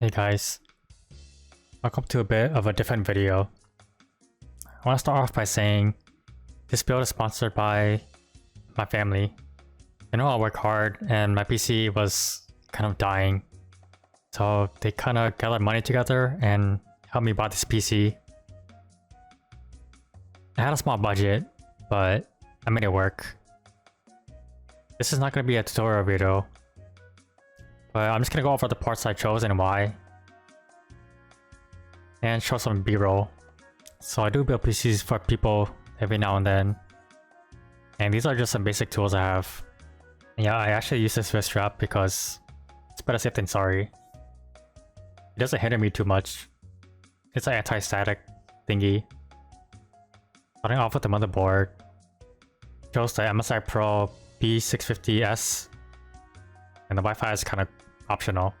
Hey guys, welcome to a bit of a different video. I want to start off by saying this build is sponsored by my family. I know I work hard and my PC was kind of dying, so they kind of gathered money together and helped me buy this PC. I had a small budget, but I made it work. This is not going to be a tutorial video, but I'm just going to go over the parts I chose and why, and show some B-roll. So I do build PCs for people every now and then, and these are just some basic tools I have. Yeah, I actually use this wrist strap because it's better safe than sorry. It doesn't hinder me too much. It's an anti-static thingy. Starting off with the motherboard, chose the MSI Pro B650S, and the Wi-Fi is kind of optional.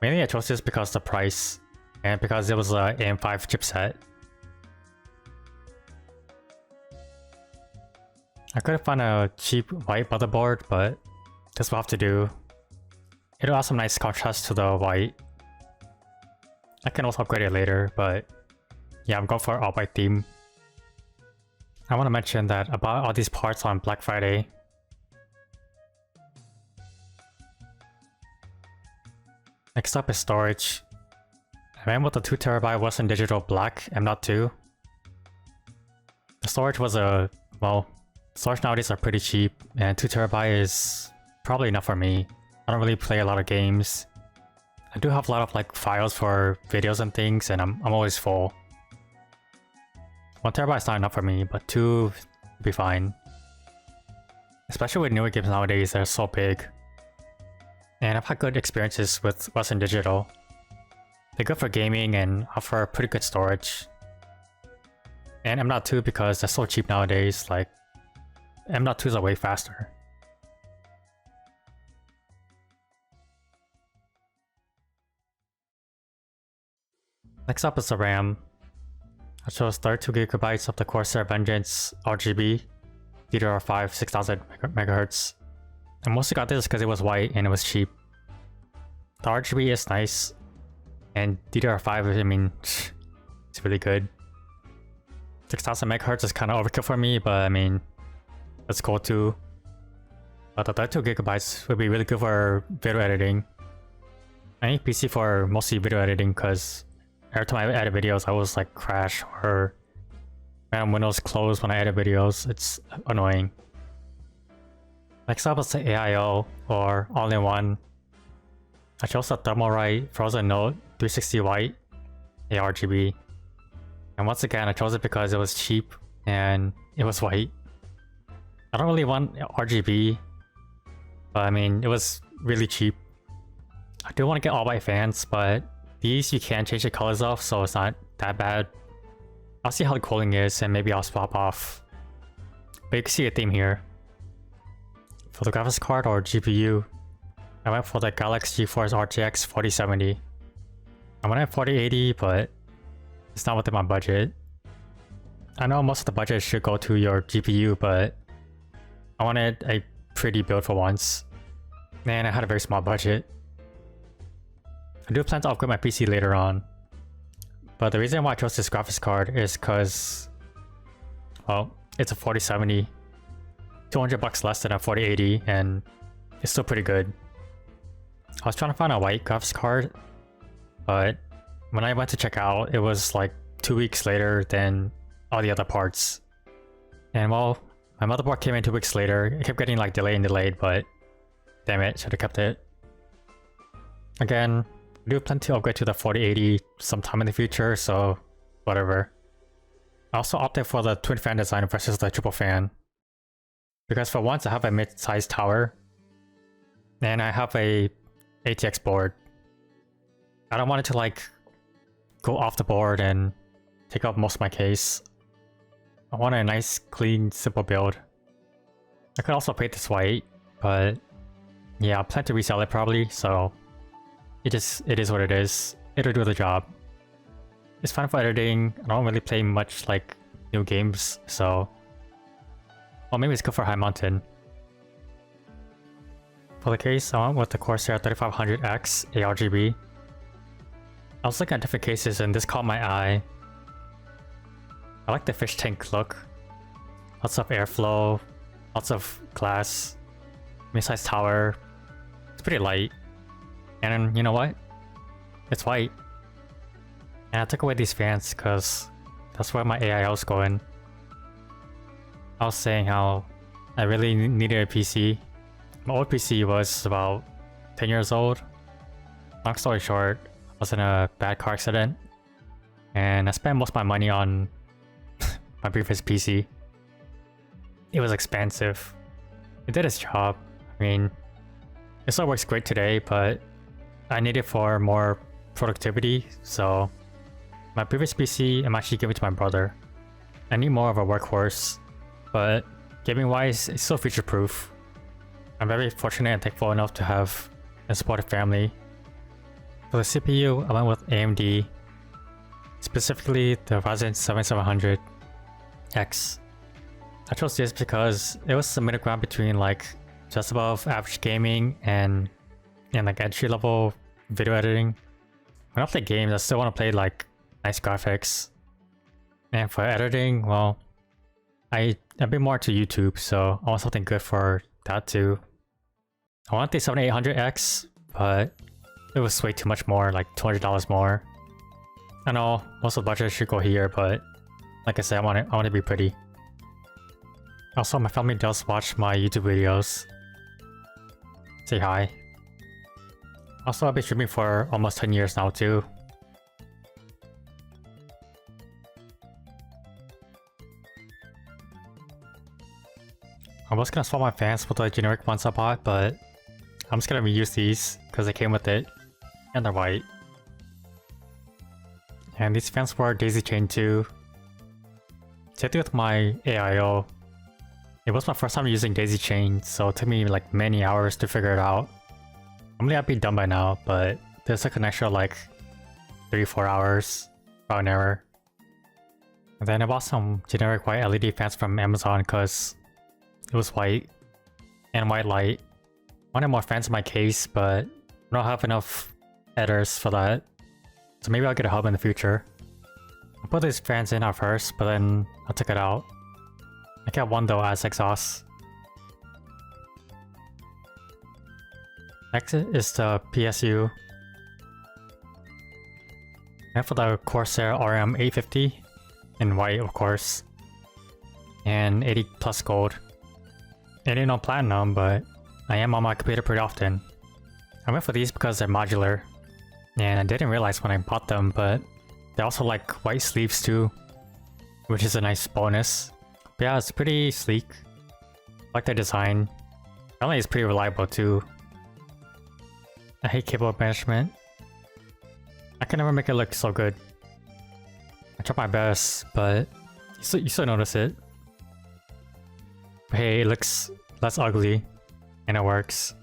Mainly I chose this because of the price and because it was an AM5 chipset. I could have found a cheap white motherboard, but this will have to do. It'll add some nice contrast to the white. I can also upgrade it later, but yeah, I'm going for an all-white theme. I want to mention that I bought all these parts on Black Friday. Next up is storage. I went with the 2TB Western Digital Black M.2. The storage was storage nowadays are pretty cheap, and 2TB is probably enough for me. I don't really play a lot of games. I do have a lot of files for videos and things, and I'm always full. 1TB is not enough for me, but 2 would be fine. Especially with newer games nowadays, they're so big. And I've had good experiences with Western Digital. They're good for gaming and offer pretty good storage. And M.2 because they're so cheap nowadays, M.2s are way faster. Next up is the RAM. I chose 32GB of the Corsair Vengeance RGB DDR5 6000 MHz. I mostly got this because it was white and it was cheap. The RGB is nice, and DDR5, I mean, it's really good. 6000 MHz is kind of overkill for me, but I mean, that's cool too. But the 32GB would be really good for video editing. I need PC for mostly video editing because every time I edit videos, I always crash or random windows close when I edit videos. It's annoying. Next up is the AIO, or all-in-one. I chose the Thermalright Frozen Note 360 White ARGB. And once again, I chose it because it was cheap and it was white. I don't really want RGB, but I mean, it was really cheap. I do want to get all white fans, but these you can change the colors of, so it's not that bad. I'll see how the cooling is and maybe I'll swap off. But you can see a theme here. For the graphics card or GPU, I went for the Galaxy GeForce RTX 4070. I went at 4080, but it's not within my budget. I know most of the budget should go to your GPU, but I wanted a pretty build for once, and I had a very small budget. I do plan to upgrade my PC later on, but the reason why I chose this graphics card is because, well, it's a 4070. $200 less than a 4080, and it's still pretty good. I was trying to find a white graphics card, but when I went to check out, it was 2 weeks later than all the other parts. And well, my motherboard came in 2 weeks later. It kept getting delayed and delayed, but damn it, should have kept it. Again, I do plan to upgrade to the 4080 sometime in the future, so whatever. I also opted for the twin fan design versus the triple fan, because for once I have a mid-sized tower and I have a ATX board. I don't want it to go off the board and take up most of my case. I want a nice, clean, simple build. I could also paint this white, but yeah, I plan to resell it probably, so it is what it is. It'll do the job. It's fine for editing. I don't really play much new games, so well, maybe it's good for high mountain. For the case, I went with the Corsair 3500X ARGB. I was looking at different cases and this caught my eye. I like the fish tank look. Lots of airflow, lots of glass, mid-sized tower. It's pretty light. And then, you know what? It's white. And I took away these fans because that's where my AIO is going. I was saying how I really needed a PC. My old PC was about 10 years old. Long story short, I was in a bad car accident. And I spent most of my money on my previous PC. It was expensive. It did its job. I mean, it still works great today, but I need it for more productivity, so my previous PC I'm actually giving to my brother. I need more of a workhorse, but gaming wise, it's still future proof. I'm very fortunate and thankful enough to have a supportive family. For the CPU, I went with AMD, specifically the Ryzen 7700X. I chose this because it was the middle ground between like just above average gaming and like entry level video editing. When I play games, I still want to play like nice graphics. And for editing, well, I've been more to YouTube, so I want something good for that too. I want the 7800X, but it was way too much more, like $200 more. I know most of the budget should go here, but like I said, I want it to be pretty. Also, my family does watch my YouTube videos. Say hi. Also, I've been streaming for almost 10 years now too. I was gonna swap my fans with the generic ones I bought, but I'm just gonna reuse these because they came with it. And they're white. And these fans were daisy chained too. Same thing with my AIO. It was my first time using daisy chain, so it took me like many hours to figure it out. Normally I'd be done by now, but there's like an extra like 3-4 hours, trial and error. And then I bought some generic white LED fans from Amazon because it was white and white light. I wanted more fans in my case, but I don't have enough headers for that. So maybe I'll get a hub in the future. I put these fans in at first, but then I took it out. I got one though as exhaust. Next is the PSU. And for the Corsair RM850 in white, of course, and 80 plus gold. It ain't on platinum, but I am on my computer pretty often. I went for these because they're modular, and I didn't realize when I bought them, but they also like white sleeves too, which is a nice bonus. But yeah, it's pretty sleek. I like the design. Apparently it's pretty reliable too. I hate keyboard management. I can never make it look so good. I try my best, but you still notice it. But hey, it looks less ugly, and it works.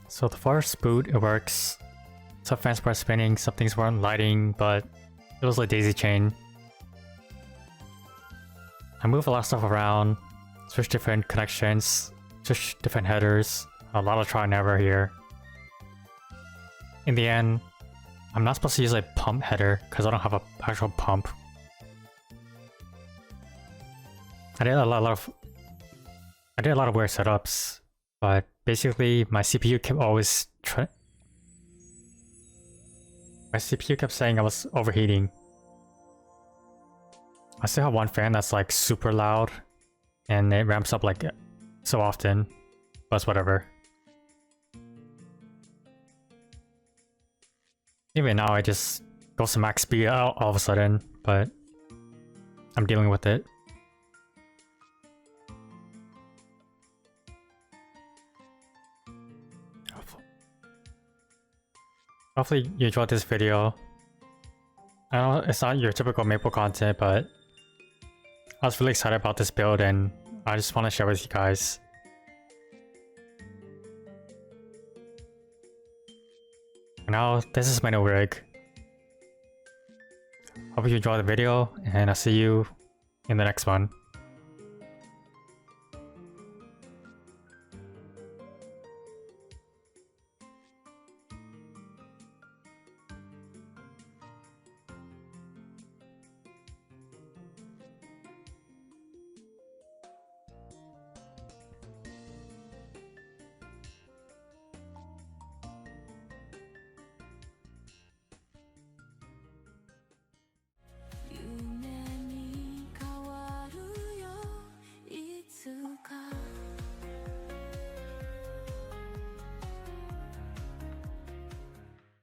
So the first boot, it works. Some fans were spinning, some things weren't lighting, but it was like daisy chain. I move a lot of stuff around, switch different connections, switch different headers. A lot of trial and error here. In the end, I'm not supposed to use a pump header because I don't have an actual pump. I did a lot of weird setups, but basically my CPU kept saying I was overheating. I still have one fan that's like super loud, and it ramps up like so often, but it's whatever. Even now I just go to max speed all of a sudden, but I'm dealing with it. Hopefully you enjoyed this video. I know it's not your typical Maple content, but I was really excited about this build and I just want to share with you guys. Now, this is my new rig. Hope you enjoyed the video, and I'll see you in the next one.